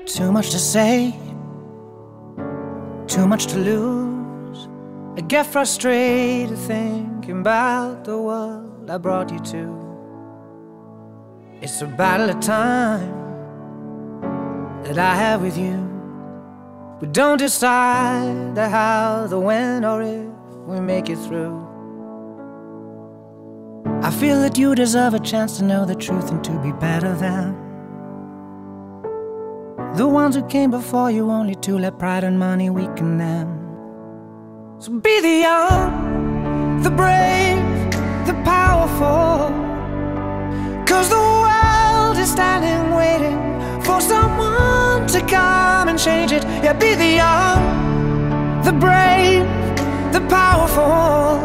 Too much to say, too much to lose. I get frustrated thinking about the world I brought you to. It's a battle of time that I have with you. We don't decide the how, the when, or if we make it through. I feel that you deserve a chance to know the truth and to be better than the ones who came before you, only to let pride and money weaken them. So be the young, the brave, the powerful, 'cause the world is standing waiting for someone to come and change it. Yeah, be the young, the brave, the powerful,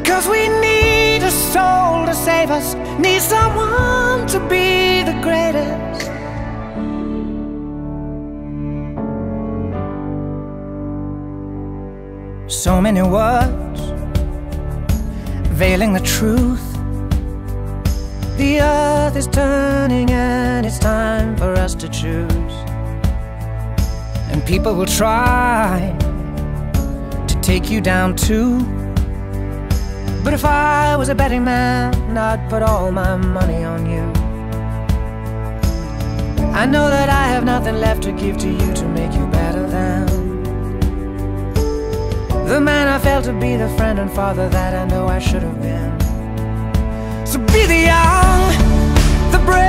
'cause we need a soul to save us, need someone to be the greatest. So many words veiling the truth. The earth is turning and it's time for us to choose. And people will try to take you down too. But if I was a betting man, I'd put all my money on you. I know that I have nothing left to give to you to make you better than the man I failed to be, the friend and father that I know I should have been. So be the young, the brave,